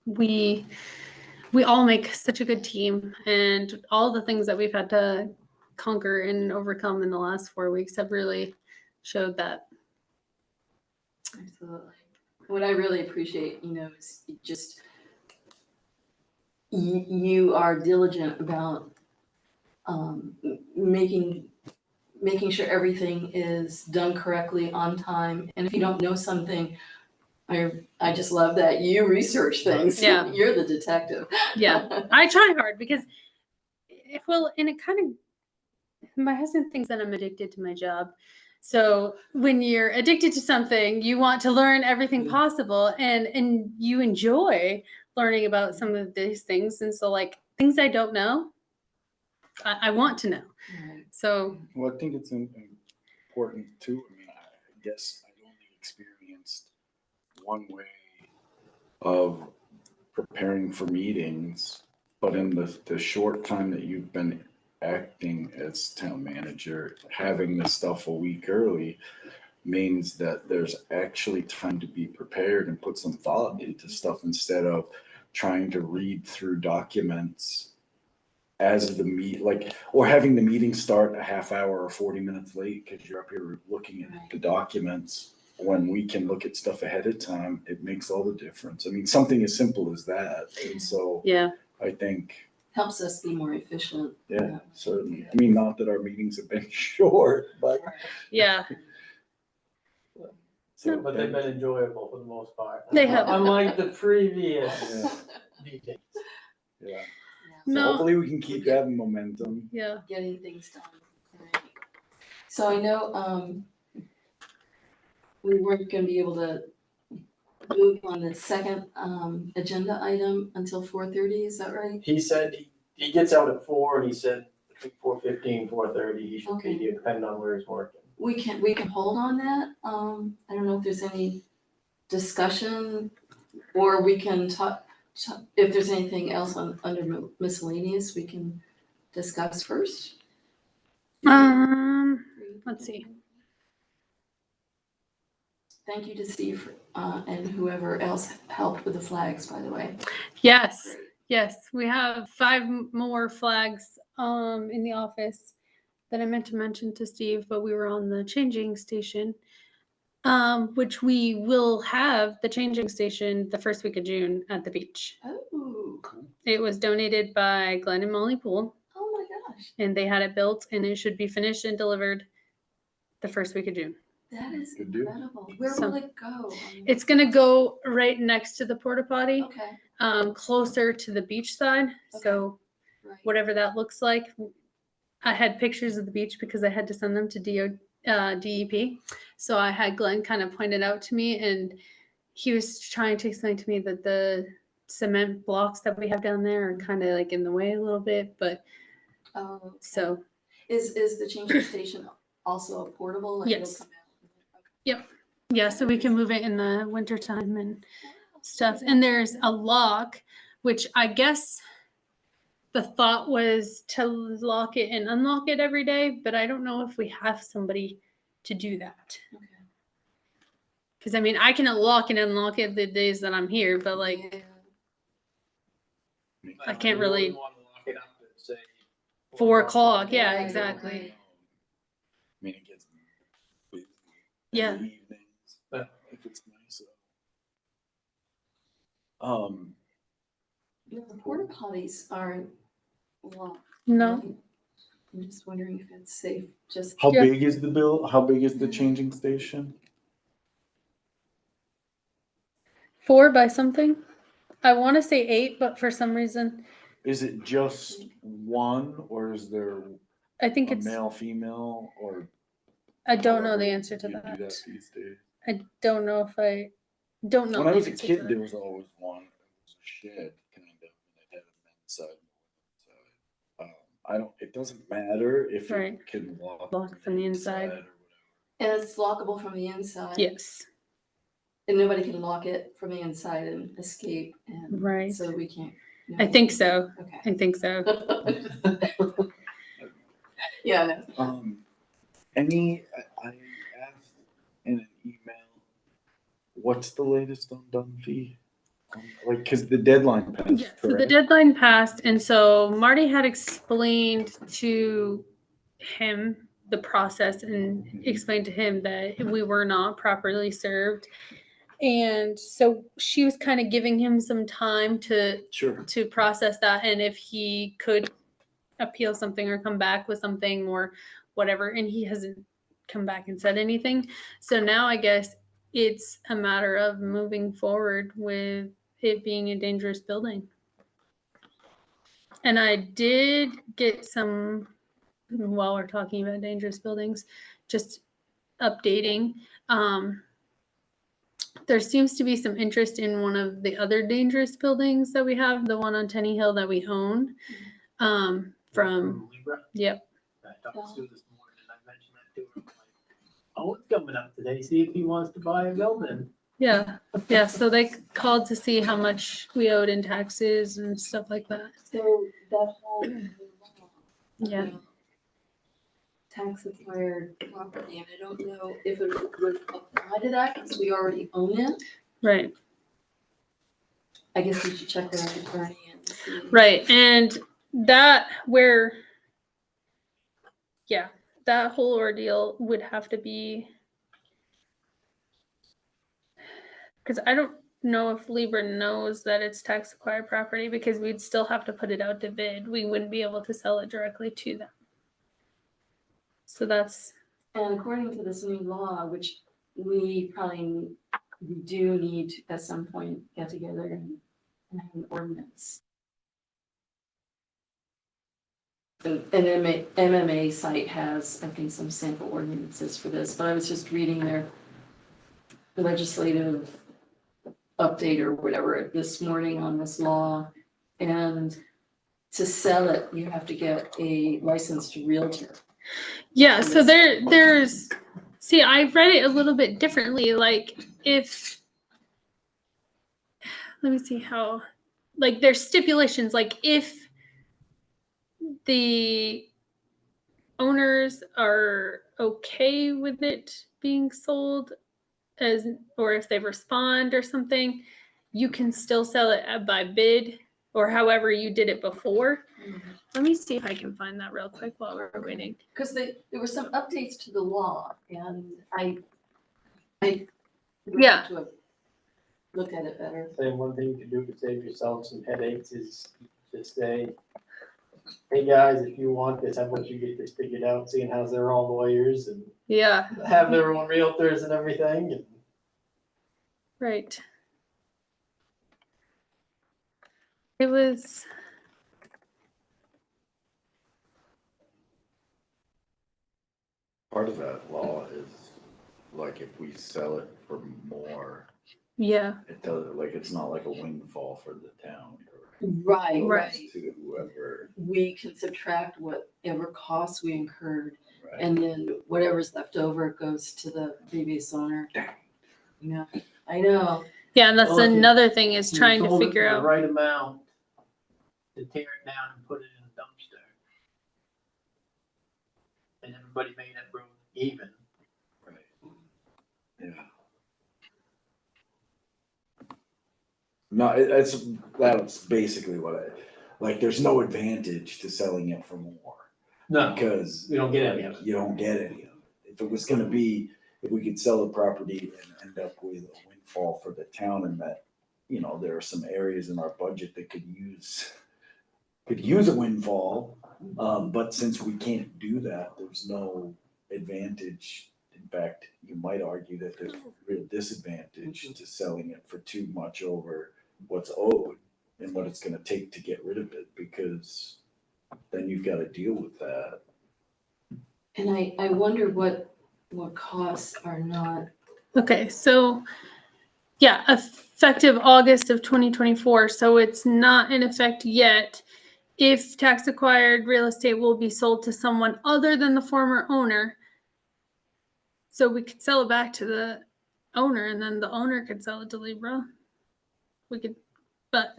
we all make such a good team, and all the things that we've had to conquer and overcome in the last 4 weeks have really showed that. Absolutely. What I really appreciate, is just you are diligent about making sure everything is done correctly on time. And if you don't know something, I just love that you research things. Yeah. You're the detective. Yeah, I try hard because, and it kind of, my husband thinks that I'm addicted to my job. So when you're addicted to something, you want to learn everything possible, and you enjoy learning about some of these things. And so, like, things I don't know, I want to know. Right. So, well, I think it's important too. I mean, I guess I've only experienced one way of preparing for meetings, but in the short time that you've been acting as town manager, having this stuff a week early means that there's actually time to be prepared and put some thought into stuff instead of trying to read through documents as or having the meeting start a half hour or 40 minutes late because you're up here looking at the documents. When we can look at stuff ahead of time, it makes all the difference. I mean, something as simple as that. And so yeah, I think helps us be more efficient. yeah, certainly. I mean, not that our meetings have been short, but yeah. But they've been enjoyable for the most part. They have. Unlike the previous meetings. yeah. So No. Hopefully we can keep that momentum. Yeah. getting things done. Right. So I know we weren't going to be able to move on the second agenda item until 4:30. Is that right? He said he gets out at 4, and he said between 4:15, 4:30, he should Okay. be here, depending on where he's working. We can hold on that. I don't know if there's any discussion, or we can talk if there's anything else under miscellaneous we can discuss first. Let's see. Thank you to Steve and whoever else helped with the flags, by the way. Yes. Great. Yes, we have 5 more flags in the office that I meant to mention to Steve, but we were on the changing station, which we will have the changing station the first week of June at the beach. Oh, It was donated by Glenn and Molly Poole, oh my gosh, and they had it built, and it should be finished and delivered the first week of June. that is Good deal. incredible. Where So, will it go? It's gonna go right next to the porta potty, Okay, closer to the beach side. So right. whatever that looks like. I had pictures of the beach because I had to send them to DEP. So I had Glenn kind of point it out to me, and he was trying to explain to me that the cement blocks that we have down there are kind of like in the way a little bit. But Okay. so Is the changing station also a portable? Like Yes. It'll come out? yeah, so we can move it in the wintertime and stuff. And there's a lock, which I guess the thought was to lock it and unlock it every day, but I don't know if we have somebody to do that. Okay. Because I mean, I can lock and unlock it the days that I'm here, but like Yeah. I can't really. You wouldn't want to lock it up at, say, 4 o'clock, yeah, Right, exactly. right. I mean, it gets busy Yeah. in the evenings Yeah. if it's nice. The porta potties aren't locked. No, right? I'm just wondering if it's safe. Just How Yeah. big is the bill? How big is the changing station? 4 by something. I want to say 8, but for some reason, Is it just one, or is there I think a it's. male, female, or I don't know the however answer to you that. do that these days? I don't know if I don't know. When I the was a answer to kid, that. there was always one. It was a shed, kind of, and it had a men's side and a women's side. I don't. It doesn't matter if Right. it can lock from the inside. or whatever. and it's lockable from the inside. Yes. And nobody can lock it from the inside and escape. And Right. so we can't. No. I think so. Okay. I think so. Yeah. No. I asked in an email, what's the latest on Dunphy? Like, cause the deadline passed, Yeah, so the correct? deadline passed, and so Marty had explained to him the process and explained to him that we were not properly served. And so she was kind of giving him some time Sure. to process that, and if he could appeal something or come back with something or whatever, and he hasn't come back and said anything. So now I guess it's a matter of moving forward with it being a dangerous building. And I did get some, while we're talking about dangerous buildings, just updating. There seems to be some interest in one of the other dangerous buildings that we have, the one on Tenny Hill that we own. From Libra. Yep. I talked to Sue this morning and I mentioned that to him. Like, oh, it's coming up today. See if he wants to buy a building. Yeah. Yeah. So they called to see how much we owed in taxes and stuff like that. So that whole new law. Yeah. Tax acquired property, and I don't know if it would apply to that because we already own it. Right. I guess we should check with our attorney and see. Right. And that that whole ordeal would have to be, because I don't know if Libra knows that it's tax acquired property, because we'd still have to put it out to bid. We wouldn't be able to sell it directly to them. So that's, And according to this new law, which we do need to at some point get together and have an ordinance. An MMA site has, I think, some sample ordinances for this, but I was just reading their legislative update or whatever this morning on this law. And to sell it, you have to get a licensed realtor. yeah. So there's, see, I read it a little bit differently. Like if, let me see how, like there's stipulations, like if the owners are okay with it being sold as, or if they respond or something, you can still sell it by bid or however you did it before. Let me see if I can find that real quick while we're waiting. Because there were some updates to the law and I would Yeah. have to look at it better. Saying one thing you can do to save yourself some headaches is just say, hey guys, if you want this, how about you get this figured out, seeing how they're all lawyers and Yeah, have their own realtors and everything, and right. It was, Part of that law is, like, if we sell it for more, yeah, it does, like, it's not like a windfall for the town or Right, Right. right. to whoever, We can subtract whatever costs we incurred right? and then whatever's left over goes to the previous owner. Yeah, I know. yeah, and that's Well, if you- another thing is You trying to sold it figure for the out. right amount to tear it down and put it in a dumpster. And everybody made that room even. Right. Yeah. No, that's basically what like, there's no advantage to selling it for more. No, Because we don't get any of it. you don't get any of it. If it was gonna be, if we could sell the property and end up with a windfall for the town, and that, there are some areas in our budget that could use a windfall. But since we can't do that, there's no advantage. In fact, you might argue that there's a real disadvantage to selling it for too much over what's owed and what it's gonna take to get rid of it, because then you've gotta deal with that. And I wonder what costs are not, Okay, so yeah, effective August of 2024. So it's not in effect yet. If tax acquired real estate will be sold to someone other than the former owner, so we could sell it back to the owner and then the owner could sell it to Libra. We could, but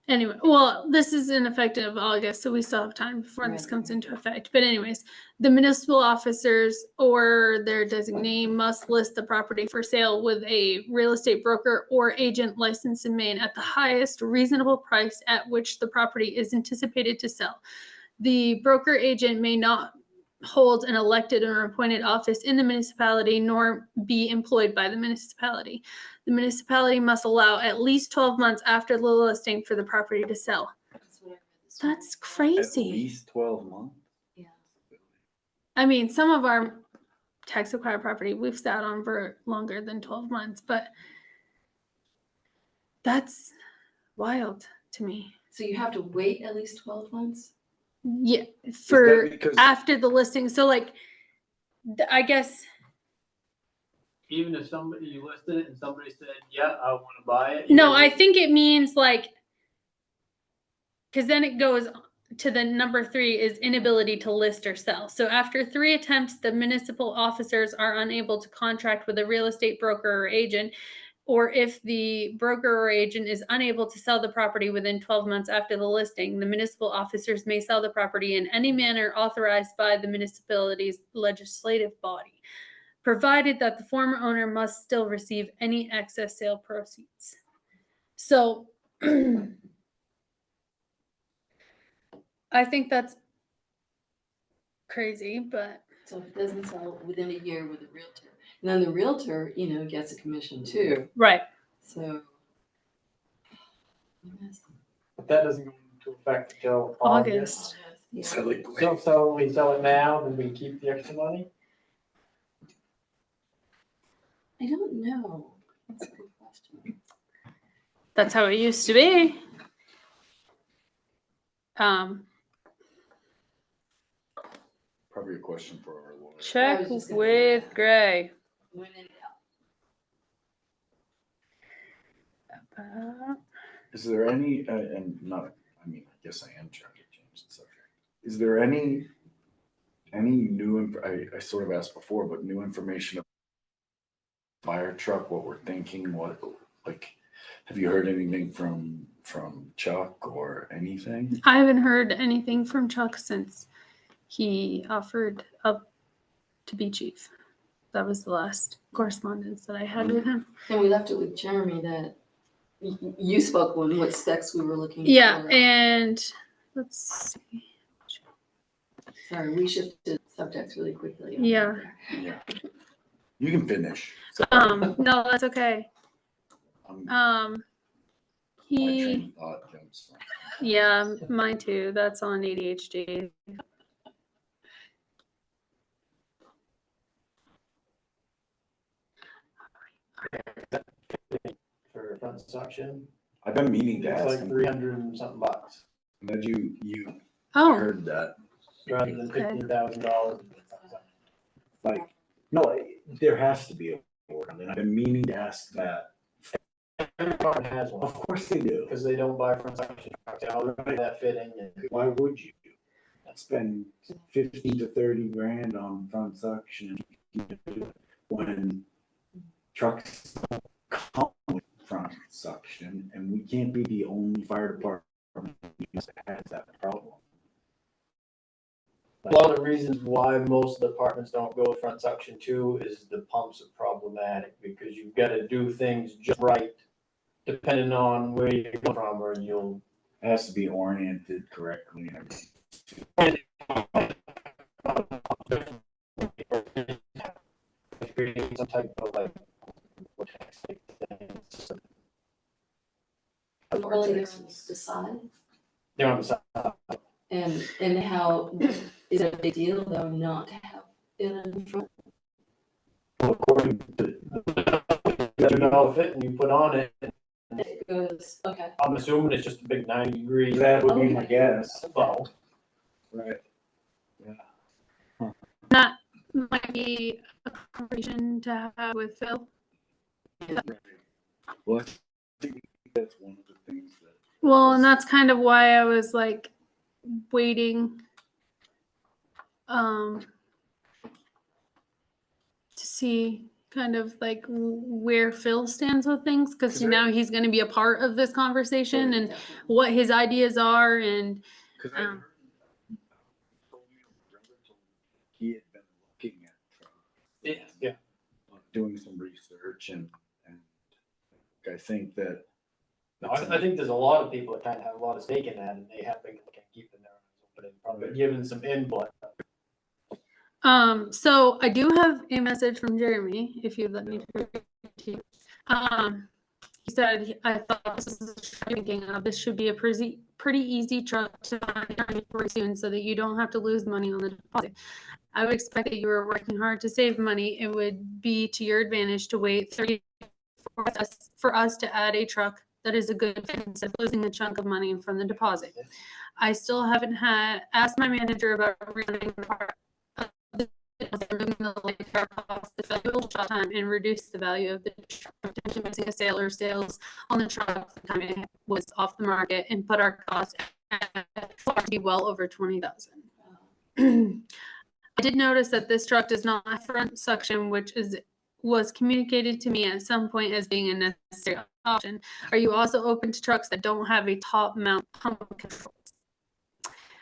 Anyway, well, this is in effect of August, so we still have time before this Right. comes into effect. But anyways, the municipal officers or their designee must list the property for sale with a real estate broker or agent licensed in Maine at the highest reasonable price at which the property is anticipated to sell. The broker agent may not hold an elected or appointed office in the municipality nor be employed by the municipality. The municipality must allow at least 12 months after the listing for the property to sell. That's what I read this That's At crazy. least 12 months. Yeah. I mean, some of our tax acquired property we've sat on for longer than 12 months, but that's wild to me. So you have to wait at least 12 months? Yeah, Is for that because after the listing. So like, I guess Even if somebody, you listed it and somebody said, yeah, I wanna buy it. you no, know, I think it means like, because then it goes to the number 3 is inability to list or sell. So after 3 attempts, the municipal officers are unable to contract with a real estate broker or agent, or if the broker or agent is unable to sell the property within 12 months after the listing, the municipal officers may sell the property in any manner authorized by the municipality's legislative body, provided that the former owner must still receive any excess sale proceeds. So I think that's crazy, but So if it doesn't sell within a year with a realtor, and then the realtor, gets a commission too. right. So. But that doesn't go into effect until August. Yeah. silly So we sell it now, then we keep the extra money? I don't know. That's a good question. That's how it used to be. Probably a question for our lawyer. Check was just gonna say with that. Gray. When in doubt. Is there any, and not, I mean, I guess I am trying to change the subject. Is there any new, I sort of asked before, but new information about fire truck, what we're thinking, have you heard anything from Chuck or anything? I haven't heard anything from Chuck since he offered up to be chief. That was the last correspondence that I had with him. And we left it with Jeremy that you spoke on what specs we were looking for. Yeah, and let's see. Sorry, we shifted subjects really quickly. on Yeah. there. Yeah. You can finish. So, No, that's okay. my He, train of thought jumps. yeah, mine too. That's on ADHD. For front suction, I've been meaning to it's ask like him. 300 and something bucks, That you Oh, heard that. rather than Okay. $15,000. Like, no, there has to be a word on it. I've been meaning to ask that. Every department has Of one, course they do. because they don't buy front suction trucks, they all do that fitting and. Why would you? Spend 15 to 30 grand on front suction when trucks don't come with front suction, and we can't be the only fire department that has that problem. One of the reasons why most departments don't go front suction too is the pumps are problematic, because you've gotta do things just right, depending on where you're coming from, or you'll. It has to be oriented correctly and everything. Create some type of like. Really, they're on the side. They're on the side. And how, is it a big deal though not to have it in front? According to $2 fit and you put on it, It goes, okay. I'm assuming it's just a big 90-degree. that would be my guess. Well, Right. that might be a conversation to have with Phil. Well, I think that's one of the things that. Well, and that's kind of why I was like waiting to see kind of like where Phil stands with things, because 'Cause I- now he's going to be a part of this conversation and Definitely. what his ideas are. And Cause I heard, told me, a brother told me he had been looking at trucks, Yeah. doing some research and I think that. No, I think there's a lot of people that kind of have a lot of stake in that, and they have been keeping their eyes open and probably giving some input. so I do have a message from Jeremy, if you'd let me to read it to you. He said, I thought this was thinking of this should be a pretty easy truck to find very soon so that you don't have to lose money on the deposit. I would expect that you were working hard to save money. It would be to your advantage to wait 30 for us to add a truck that is a good fit instead of losing a chunk of money from the deposit. I still haven't asked my manager about running the part of removing the later cost, the valuable shop time, and reduce the value of the truck, potentially missing a sale or sales on the truck the time it was off the market, and put our cost far to be well over 20,000. I did notice that this truck does not have front suction, which was communicated to me at some point as being a necessary option. Are you also open to trucks that don't have a top mount pump controls?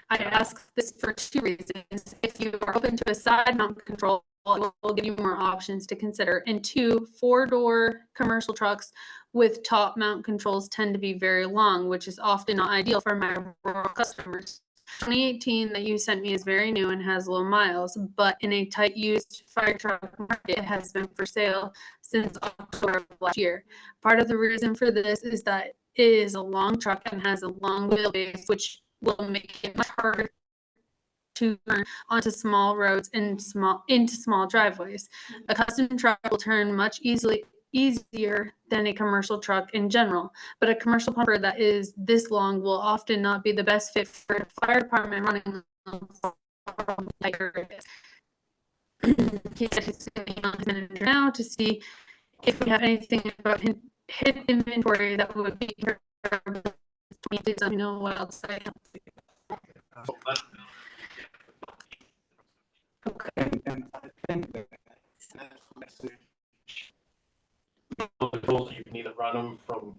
I ask this for two reasons. If you are open to a side mount control, it will give you more options to consider. And two, 4-door commercial trucks with top mount controls tend to be very long, which is often not ideal for my rural customers. 2018 that you sent me is very new and has low miles, but in a tight used fire truck market, it has been for sale since October of last year. Part of the reason for this is that it is a long truck and has a long wheelbase, which will make it much harder to turn onto small roads and into small driveways. A custom truck will turn much easier than a commercial truck in general, but a commercial pumper that is this long will often not be the best fit for a fire department running like he said he's going to be on his manager now to see if we have anything about his inventory that would be please let me know what else I have. And I think that You can either run them from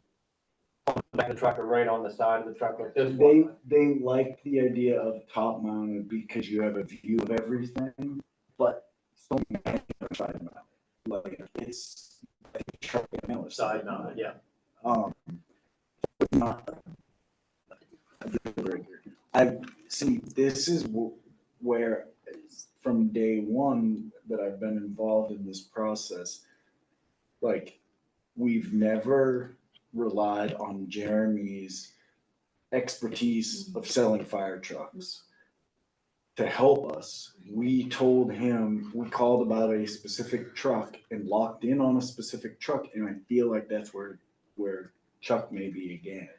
the back of the truck or right on the side of the truck like this they one. they like the idea of top mounted because you have a view of everything, but so many are side mounted. Like it's like a truck and a Side mounted, yeah. It's not a deal breaker. I see. This is where, from day one that I've been involved in this process, like we've never relied on Jeremy's expertise of selling fire trucks to help us. We told him, we called about a specific truck and locked in on a specific truck, and I feel like that's where Chuck may be again.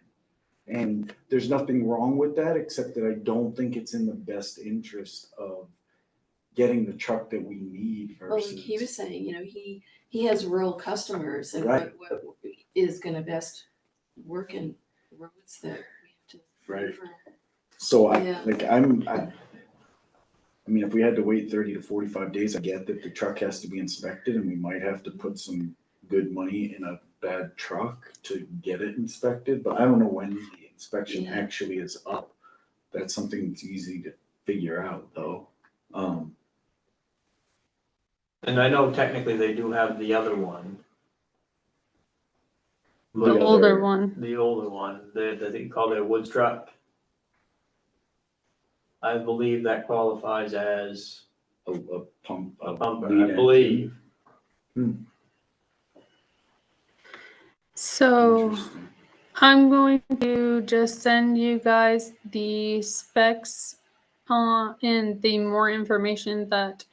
And there's nothing wrong with that, except that I don't think it's in the best interest of getting the truck that we need Well, like versus. he was saying, he has rural customers and Right. what is gonna best work in roads that we have to. Right. for- So Yeah. I mean, if we had to wait 30 to 45 days, I get that the truck has to be inspected and we might have to put some good money in a bad truck to get it inspected, but I don't know when the inspection Yeah. actually is up. That's something that's easy to figure out though. And I know technically they do have the other one, The older one. the older one, they call it a woods truck. I believe that qualifies as A pump. a bumper, lead I believe. So Interesting. I'm going to just send you guys the specs and the more information that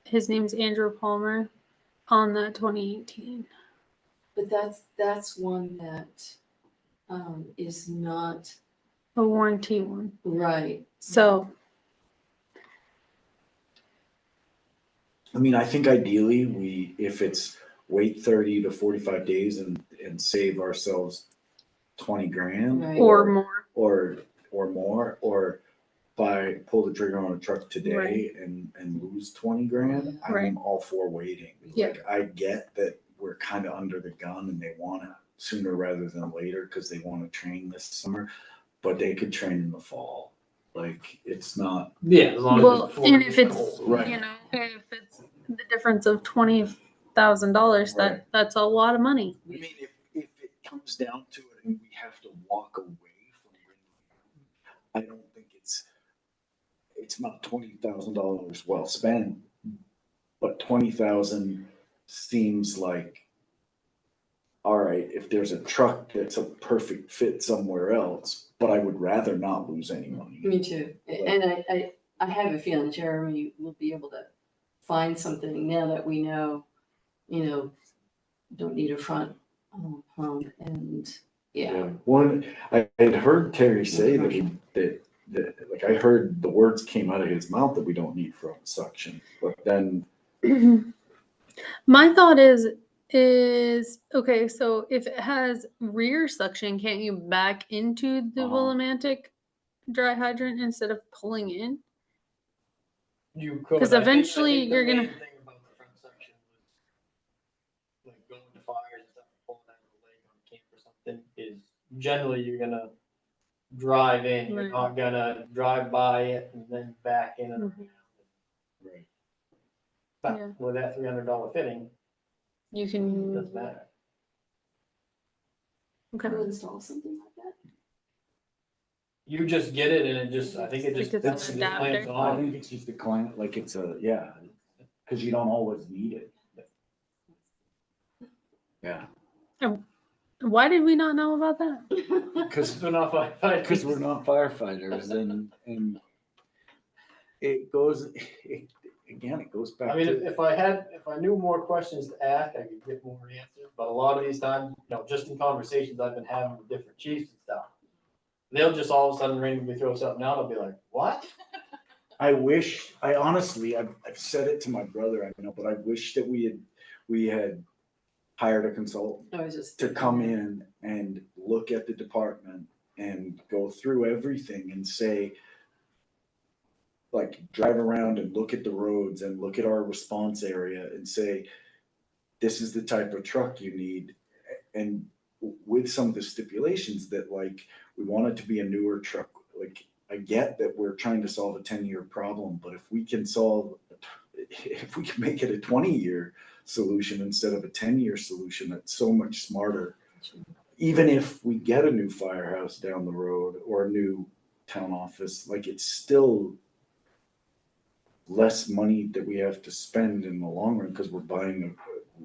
his name's Andrew Palmer on that 2018. But that's one that is not A warranty one. right. So I mean, I think ideally if it's wait 30 to 45 days and save ourselves 20 grand Right. or more. or more, or pull the trigger on a truck today Right. and lose 20 grand, Right. I'm all for waiting. Yeah. Like, I get that we're kind of under the gun and they want it sooner rather than later because they want to train this summer, but they could train in the fall. Like, it's not, Yeah, as long as Well, it's before and it if gets it's, cold. Right. you know, if it's the difference of $20,000, Right. that's a lot of money. I mean, if it comes down to it and we have to walk away from Windward, I don't think it's not $20,000 well spent, but 20,000 seems like, all right, if there's a truck that's a perfect fit somewhere else, but I would rather not lose any money. Me too. And I have a feeling Jeremy will be able to find something now that we know, don't need a front pump and, yeah. One, I had heard Terry say that like, I heard the words came out of his mouth that we don't need front suction, but then My thought is okay, so if it has rear suction, can't you back into the Uh-huh. Willimantic dry hydrant instead of pulling in? You could. 'Cause I think eventually the you're gonna- main thing about the front section was like going to fires and stuff, pulling out of the lake on camp or something, is generally you're gonna drive in, you're Right. not gonna drive by it and then back in and Mhm. right. But Yeah. with that $300 fitting, You it can, doesn't matter. okay. We'll install something like that. You just get it and it just, I think it just. Like it's it an just clamps adapter. I on. think it's just a clamp, like it's because you don't always need it. Yeah. Why did we not know about that? Because we're not firefighters. Because we're not firefighters and it goes, again, it goes back I mean, to, if I knew more questions to ask, I could get more answers, but a lot of these times, just in conversations I've been having with different chiefs and stuff, they'll just all of a sudden randomly throw something out, I'll be like, what? I honestly, I've said it to my brother, I know, but I wish that we had hired a consultant I was just. to come in and look at the department and go through everything and say, like, drive around and look at the roads and look at our response area and say, this is the type of truck you need. And with some of the stipulations that, like, we want it to be a newer truck. Like, I get that we're trying to solve a 10-year problem, but if we can make it a 20-year solution instead of a 10-year solution, that's so much smarter. Even if we get a new firehouse down the road or a new town office, like, it's still less money that we have to spend in the long run because we're buying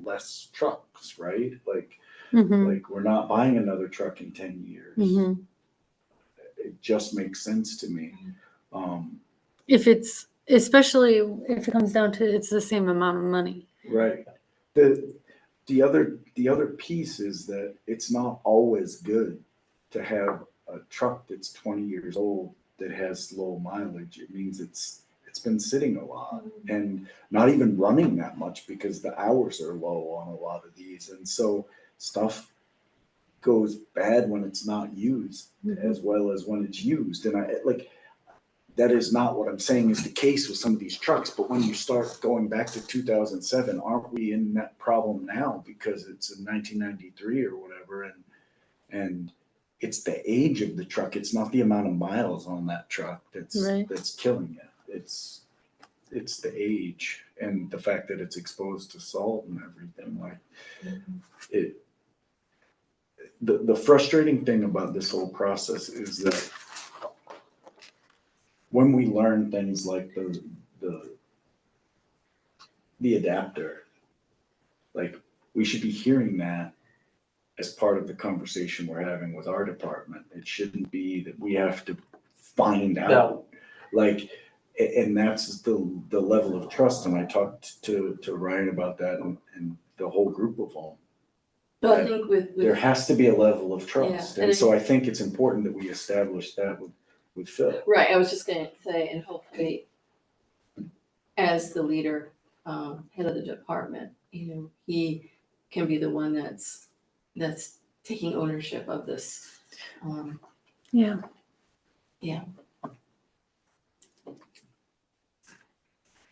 less trucks, right? Like, Mhm. like we're not buying another truck in 10 years. Mhm. It just makes sense to me. Especially if it comes down to it's the same amount of money. Right. The other piece is that it's not always good to have a truck that's 20 years old that has low mileage. It means it's been sitting a lot and not even running that much because the hours are low on a lot of these. And so stuff goes bad when it's not used as well as when it's used. And that is not what I'm saying is the case with some of these trucks, but when you start going back to 2007, aren't we in that problem now because it's in 1993 or whatever, and it's the age of the truck. It's not the amount of miles on that truck that's killing it. It's the age and the fact that it's exposed to salt and everything. Like it. The frustrating thing about this whole process is that when we learn things like the adapter, like, we should be hearing that as part of the conversation we're having with our department. It shouldn't be that we have to find out. No. Like, and that's the level of trust. And I talked to Ryan about that and the whole group of them. But I think with There has to be a level of trust. Yeah, And so I think it's important that we establish that with Phil. right, I was just gonna say, and hopefully, as the leader, head of the department, he can be the one that's taking ownership of this. Yeah. Yeah.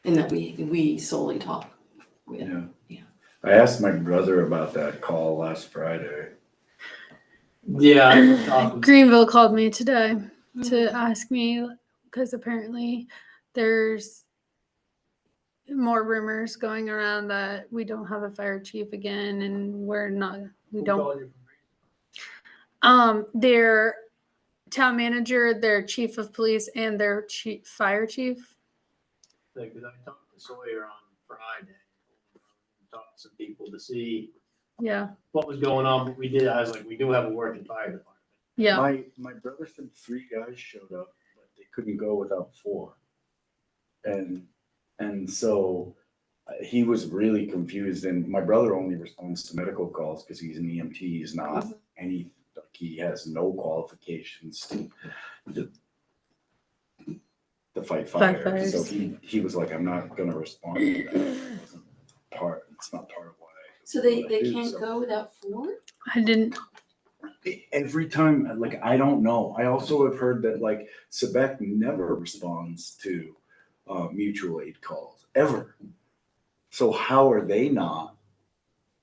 And that we solely talk with. Yeah. Yeah. I asked my brother about that call last Friday. Yeah, I was talking- Greenville called me today to ask me because apparently there's more rumors going around that we don't have a fire chief again, and we Who don't. called you? Their town manager, their chief of police, and their fire chief. Like, 'cause I talked to Sawyer on Friday, talked to some people to see Yeah, what was going on, but I was like, we do have a working fire department. yeah. My brother said 3 guys showed up, but they couldn't go without 4. And so he was really confused, and my brother only responds to medical calls because he's an EMT. He's not he has no qualifications to fight Fight fire. So fires. he was like, I'm not gonna respond to that. It's not part of what I. So what I they do. can't So go without 4? I didn't. every time, like, I don't know. I also have heard that like Quebec never responds to mutual aid calls ever. So how are they not?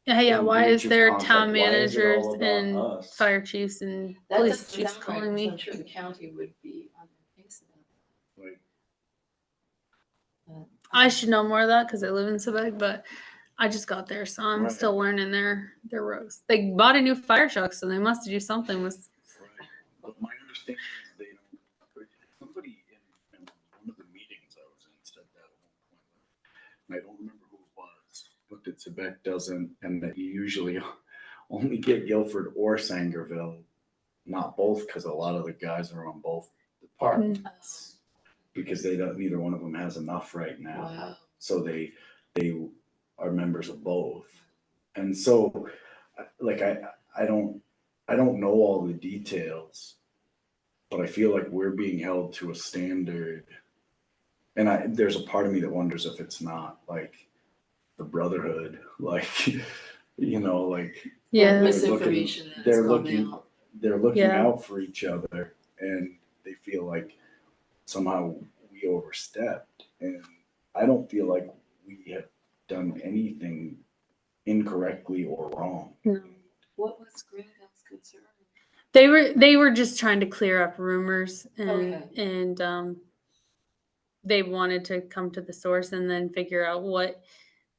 Yeah. in Why is breach of there contract? town Why is it managers all about and us? fire chiefs and That police doesn't chiefs sound right, calling 'cause me? I'm sure the county would be on their case of Like, that. I should know more of that because I live in Quebec, but I just got there, so I'm Right. still learning their rows. They bought a new fire truck, so they must do something with. right. But my understanding is they don't. Somebody in one of the meetings I was in said that at one point, and I don't remember who it was, but that Quebec doesn't, and that you usually only get Guilford or Sangerville, not both, because a lot of the guys are on both departments. Because neither one of them has enough right now. Wow. So they are members of both. And so like I don't know all the details, but I feel like we're being held to a standard. And there's a part of me that wonders if it's not like the brotherhood, like like Yeah. Misinformation that has they're gone looking out. they're looking Yeah. out for each other, and they feel like somehow we overstepped. And I don't feel like we have done anything incorrectly or wrong. No. What was Greenville's concern? They were just trying to clear up rumors Okay. and they wanted to come to the source and then figure out what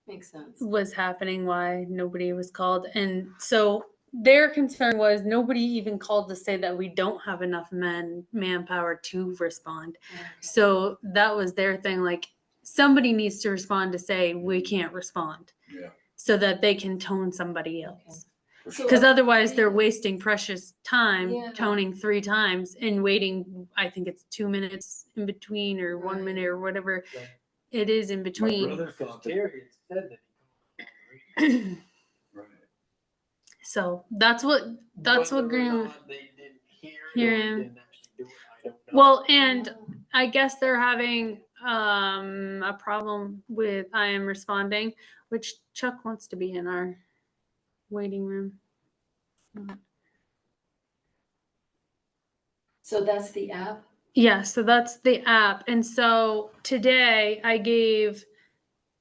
Makes sense. was happening, why nobody was called. And so their concern was nobody even called to say that we don't have enough manpower to respond. Okay. So that was their thing. Like somebody needs to respond to say we can't respond Yeah. so that they can tone somebody else. So Because otherwise they're they- wasting precious time Yeah. toning 3 times and waiting. I think it's 2 minutes in between or 1 Right. minute or whatever Right. it is in My between. brother thought that, Terry had said that he right. So that's what Whether or Green. not they didn't hear Hear it or him. didn't actually do it, I don't know. Well, and I guess they're having a problem with I am responding, which Chuck wants to be in our waiting room. So that's the app? Yeah, so that's the app. And so today I gave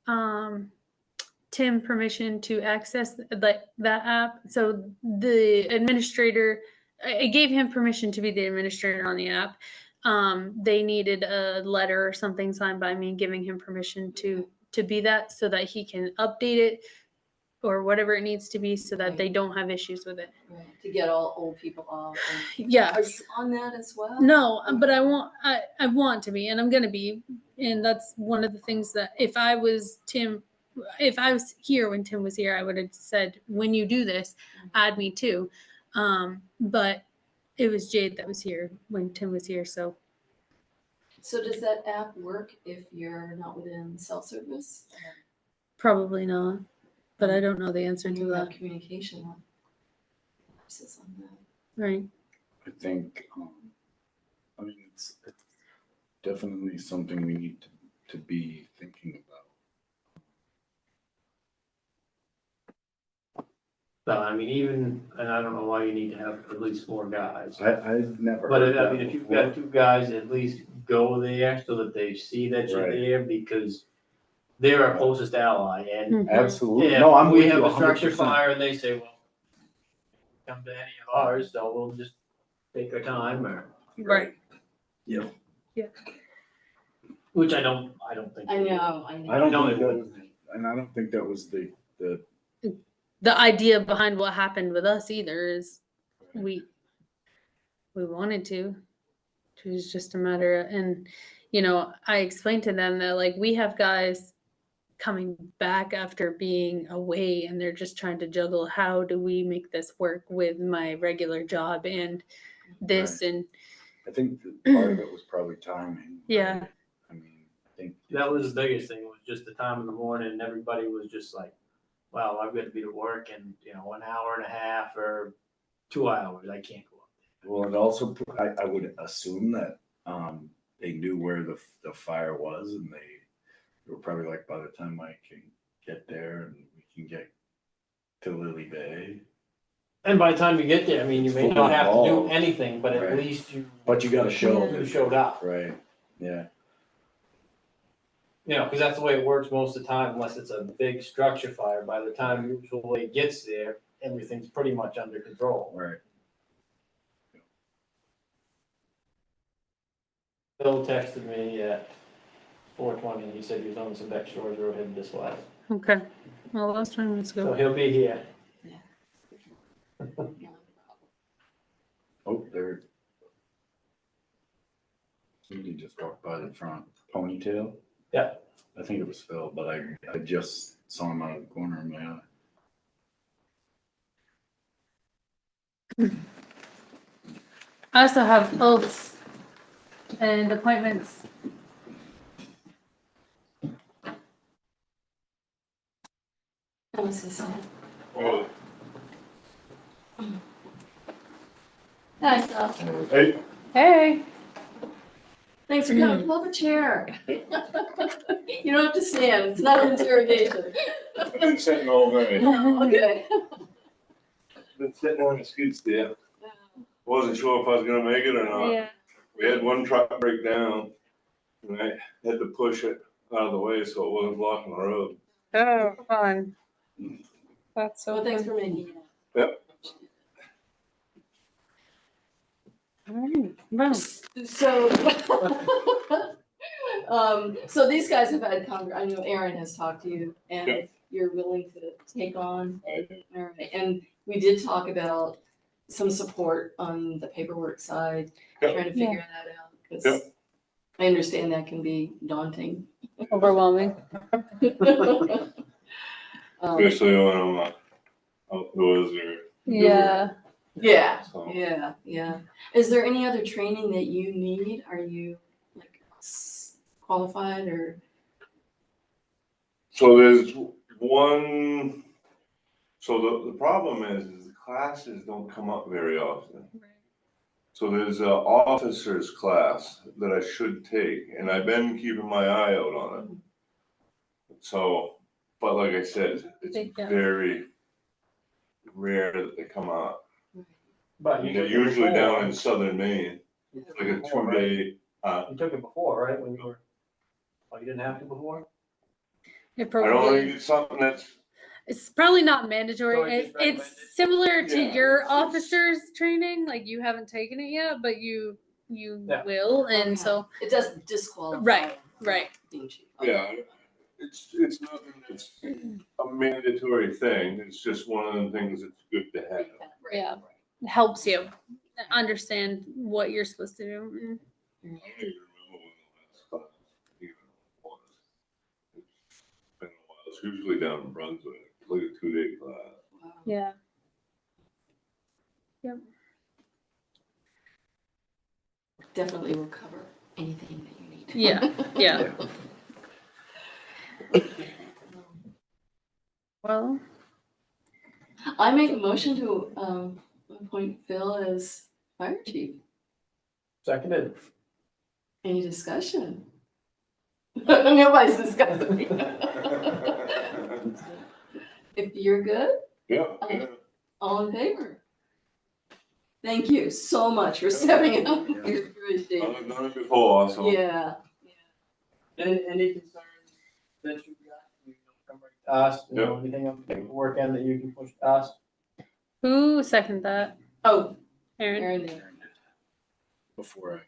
Tim permission to access that app. So the administrator, I gave him permission to be the administrator on the app. They needed a letter or something signed by me giving him permission to be that so that he can update it or whatever it needs to be so that they don't have issues with it. Right. To get all old people off. And Yeah. are you on that as well? No, but I want to be, and I'm going to be. And that's one of the things that if I was here when Tim was here, I would have said, when you do this, add me too. But it was Jade that was here when Tim was here. So So does that app work if you're not within cell service? probably not, but I don't know the answer And to you have that. communication on that. Right. I think, I mean, it's definitely something we need to be thinking about. Well, I mean, even, and I don't know why you need to have at least 4 guys. I've never. But heard I that mean, if you've before. got 2 guys, at least go there so that they see that you're Right. there, because they're our closest ally, and Mhm. Absolutely. if No, I'm we with have you a structure 100%. fire and they say, well, come to any of ours, so we'll just take our time, or, Right. which I don't think. I know. I I don't know think they that would. was, and I don't think that was the, The idea behind what happened with us either is we wanted to. It was just a matter of, and you know, I explained to them that like we have guys coming back after being away and they're just trying to juggle how do we make this work with my regular job and this and I think that part of it was probably timing. yeah. right? I mean, I think. That was the biggest thing, was just the time in the morning, and everybody was just like, wow, I've got to be to work in, 1.5 hours or 2 hours, I can't go up. Well, and also, I would assume that, they knew where the fire was and they were probably like, by the time I can get there and we can get to Lily Bay. And by the time you get there, I mean, you may not have to do Involved. anything, but at Right. least you But you gotta show Yeah. that. showed up. Right, yeah. Because that's the way it works most of the time, unless it's a big structure fire. By the time usually it gets there, everything's pretty much under control. Right. Bill texted me at 4:20, he said he was on some back shores road headed this way. Okay. Well, last time let's So go. he'll be here. Oh, there. Somebody just walked by the front. Ponytail? Yeah. I think it was Phil, but I just saw him out of the corner of my eye. I also have oaths and appointments. I was just saying. Oh, Hi, Phil. hey, Hey. Thanks for coming. Pull up a chair. You don't have to stand. It's not an interrogation. I've been sitting all day. Okay. Been sitting on the skid steer. Wasn't sure if I was gonna make it or not. Yeah. We had one truck break down and I had to push it out of the way so it wasn't blocking the road. Oh, fun. That's so Well, thanks fun. for making it. Yep. All right. Well, So, so these guys have had I know Aaron has talked to you and Yeah. you're willing to take on. I All right, and we did talk about some support on the paperwork side, Yeah. trying to figure that out, Yeah. because I understand that can be daunting. overwhelming. Especially when I'm outdoors or. Yeah. Yeah, So. yeah. Is there any other training that you need? Are you like qualified or? So there's one, so the problem is the classes don't come up very often. So there's a officer's class that I should take, and I've been keeping my eye out on it. So, but like I said, it's Yeah. very rare that they come up. But And you they're took it usually before. down in southern Maine, You took like it a before, right? 2-day, You took it before, right, when you were, oh, you didn't have to before? It I don't probably think it's something that's, it's probably not mandatory. So it's just recommended? It's similar to Yeah, your it's- officer's training. Like you haven't taken it yet, but you Yeah. will, and Okay. so It doesn't disqualify. Right, them from right. being chief. Okay. yeah, it's nothing that's a mandatory thing, it's just one of the things that's good to have. Right, Yeah. right. it helps you understand what you're supposed to do. I don't even remember when the last class even was. It's been a while. It's usually down in Brunswick, it's like a 2-day class. Wow. Yeah. Definitely will cover anything that you need. Yeah, yeah. Well, I make a motion to appoint Phil as fire chief. Seconded. Any discussion? Nobody's discussing. If you're good, Yeah, yeah. all in favor? Thank you so much for stepping up. We appreciate I've done it before, so. it. Yeah. Any concerns that you past, you know, anything on the paperwork end that you can push past? Who seconded that? Oh, Aaron? Aaron did. Before I,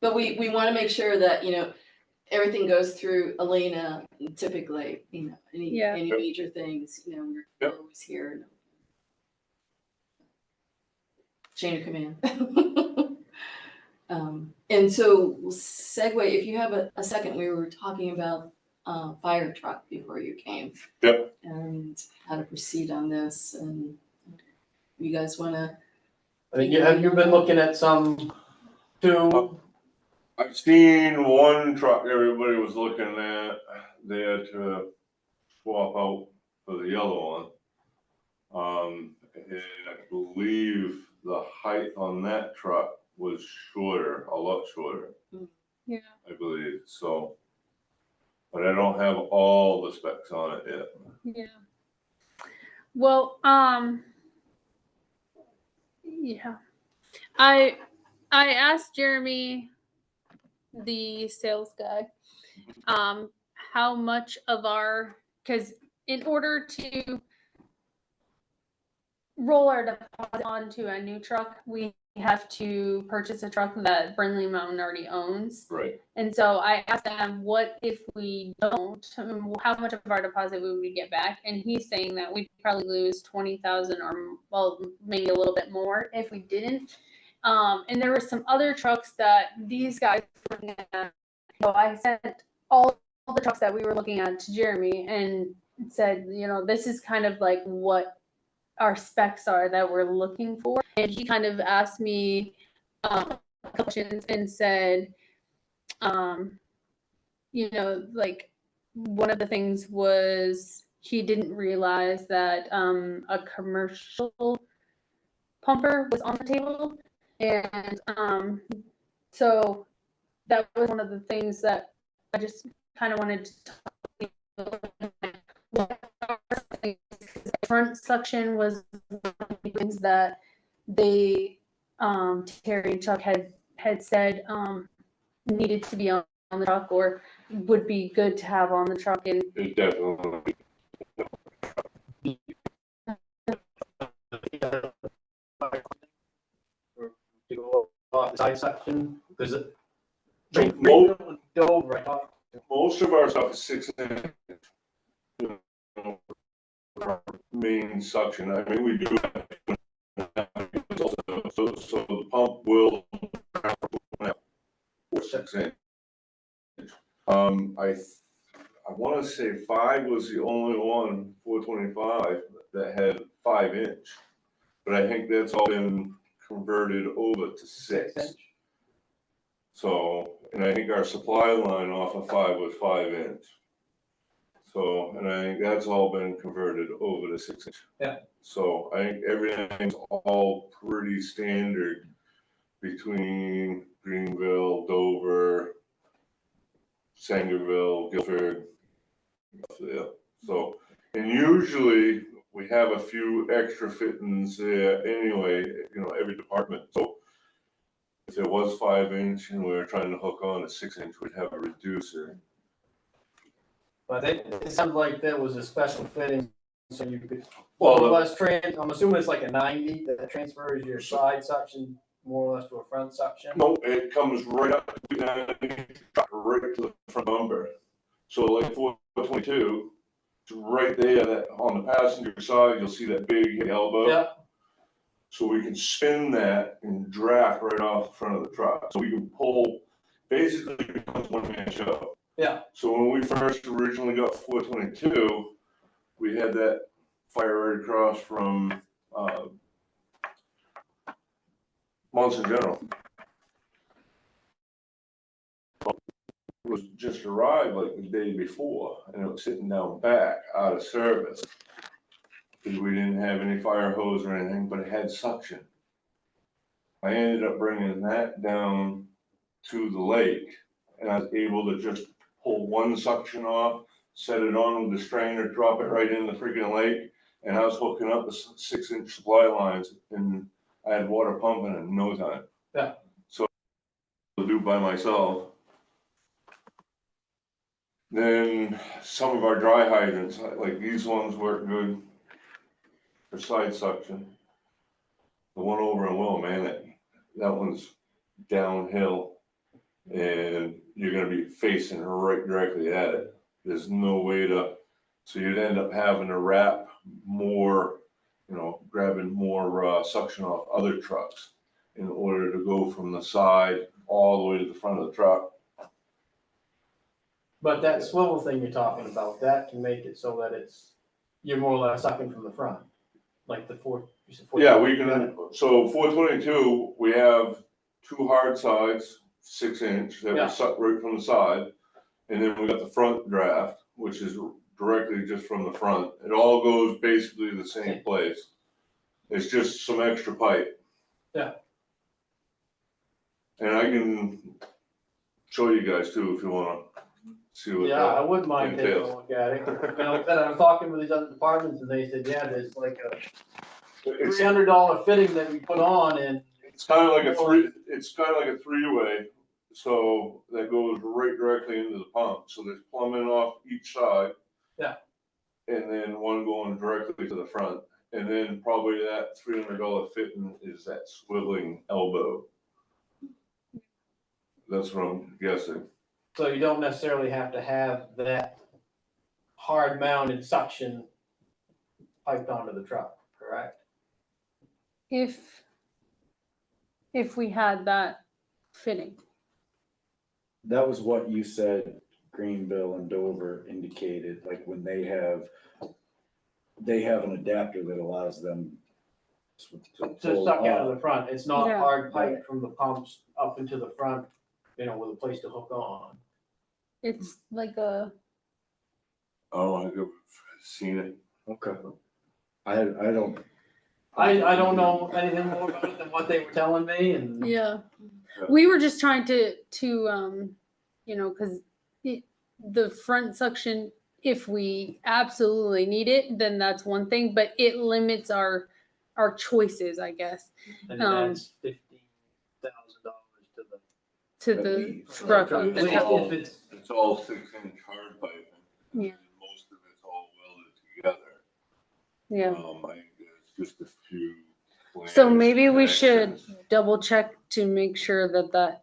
But we wanna make sure that, you know, everything goes through Elena typically, you know, Yeah. any major things, you know, we're Yep. always here. Chain of command. And so segue, if you have a second, we were talking about fire truck before you came. Yep. And how to proceed on this, and you guys wanna, I mean, have you been looking at some two? I've seen one truck everybody was looking at there to swap out for the yellow one. And I believe the height on that truck was shorter, a lot shorter. Yeah. I believe, so. But I don't have all the specs on it yet. Yeah. Well, yeah. I asked Jeremy, the sales guy, how much of our, because in order to roll our deposit onto a new truck, we have to purchase a truck that Brindley Mountain already owns. Right. And so I asked them, what if we don't? How much of our deposit would we get back? And he's saying that we'd probably lose 20,000 or, well, maybe a little bit more if we didn't. And there were some other trucks that these guys were looking at. So I sent all the trucks that we were looking at to Jeremy and said, you know, this is kind of like what our specs are that we're looking for. And he kind of asked me questions and said, you know, like one of the things was he didn't realize that a commercial pumper was on the table. And so that was one of the things that I just kind of wanted to talk about. Front suction was one of the things that they Terry and Chuck had said needed to be on the truck or would be good to have on the truck. And It definitely. To go off the side section, because it. So Dove right off. Most of our stuff is 6 inch. You know, main suction. I mean, we do. So the pump will 6 inch. I want to say 5 was the only one, 425, that had 5 inch, but I think that's all been converted over to 6. So, and I think our supply line off of 5 was 5 inch. So, and I think that's all been converted over to 6 inch. Yeah. So I think everything's all pretty standard between Greenville, Dover, Sangerville, Guilford. Yeah. So, and usually we have a few extra fittings there anyway, you know, every department. So if it was 5 inch and we were trying to hook on a 6 inch, we'd have a reducer. But it sounded like there was a special fitting, so you could, Well, more or less I'm assuming it's like a 90 that transfers your side suction more or less to a front suction. no, it comes right up, right to the front bumper. So like 422, it's right there that on the passenger side, you'll see that big elbow. Yeah, So we can spin that and draft right off the front of the truck. So we can pull, basically it becomes one-man show. yeah, So when we first originally got 422, we had that fire right across from Monson General. It was just arrived like the day before, and it was sitting down back out of service because we didn't have any fire hose or anything, but it had suction. I ended up bringing that down to the lake, and I was able to just pull one suction off, set it on with the strainer, drop it right in the freaking lake, and I was hooking up the 6 inch supply lines, and I had water pumping in no time. Yeah. So to do by myself. Then some of our dry hydrants, like these ones work good for side suction. The one over in Will, man, that one's downhill and you're gonna be facing right directly at it. There's no way to, so you'd end up having to wrap more, grabbing more suction off other trucks in order to go from the side all the way to the front of the truck. But that swivel thing you're talking about, that can make it so that you're more or less sucking from the front, like the you said Yeah, we can, so 422, we have two hard sides, 6-inch, that Yeah. will suck right from the side. And then we got the front draft, which is directly just from the front. It all goes basically the same place. It's just some extra pipe. Yeah. And I can show you guys too if you wanna see what Yeah, I that wouldn't mind taking a entails. look at it. Like I said, I was talking with these other departments and they said, yeah, there's like a It's $300 fitting that we put on and. It's kind of like a three-way, so that goes right directly into the pump. So there's plumbing off each side. Yeah. And then one going directly to the front. And then probably that $300 fitting is that swiveling elbow. That's what I'm guessing. So you don't necessarily have to have that hard mounted suction piped onto the truck, correct? If we had that fitting. That was what you said Greenville and Dover indicated, like when they have an adapter that allows them To pull suck out of up. the front, it's not Yeah. hard pipe from the pumps up into the front, with a place to hook on. It's like a, Oh, I've seen it. Okay. I don't. I don't know anything more about it than what they were telling me and. yeah. We were just trying to because the front suction, if we absolutely need it, then that's one thing, but it limits our choices, I guess, And that's $15,000 to At the least. truck. to of the. the At truck. least if it's, It's all 6-inch hard pipe. Yeah. And most of it's all welded together. Yeah. I think there's just a few. So flange maybe we should connections. double check to make sure that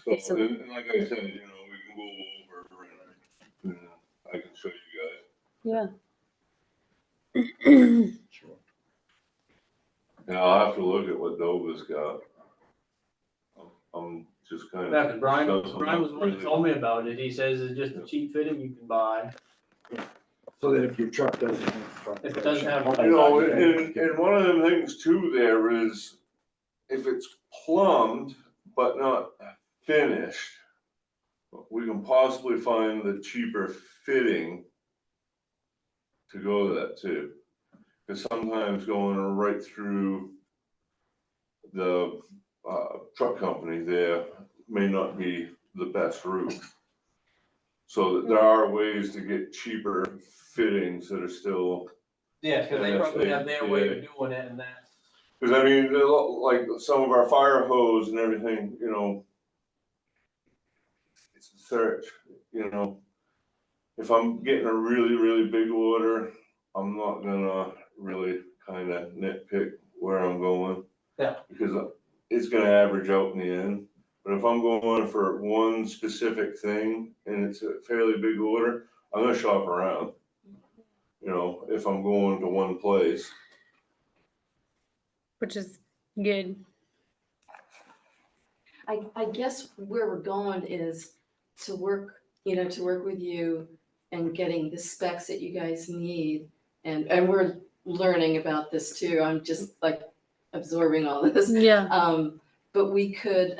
It's So, a- and like I said, we can go over and I can show you guys. yeah. And I'll have to look at what Dova's got. I'm just kind of. yeah, 'cause Brian was the one who told me about it. He says it's just a cheap fitting you can buy. So that if your truck doesn't have front. If it doesn't have- And one of the things too there is if it's plumbed but not finished, we can possibly find the cheaper fitting to go to that too. Because sometimes going right through the truck company there may not be the best route. So that there are ways to get cheaper fittings that are still. Yeah, because they probably have their way of doing it and that. Because I mean, like some of our fire hose and everything, it's a search, If I'm getting a really, really big order, I'm not gonna really kind of nitpick where I'm going. Yeah. Because it's gonna average out in the end. But if I'm going for one specific thing and it's a fairly big order, I'm gonna shop around. If I'm going to one place. Which is good. I guess where we're going is to work with you and getting the specs that you guys need. And we're learning about this too. I'm just like absorbing all this. Yeah. But we don't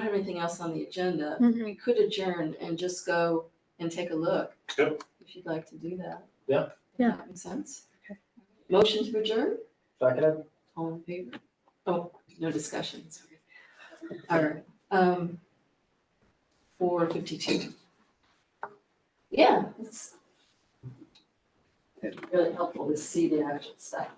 have anything else on the agenda. Mhm. We could adjourn and just go and take a look. Yep. If you'd like to do that. Yeah. Does Yeah. that make sense? Okay. Motion to adjourn? Second. All in favor? Oh, no discussion, sorry. All right, 4:52. Yeah, it's really helpful to see the actual stuff.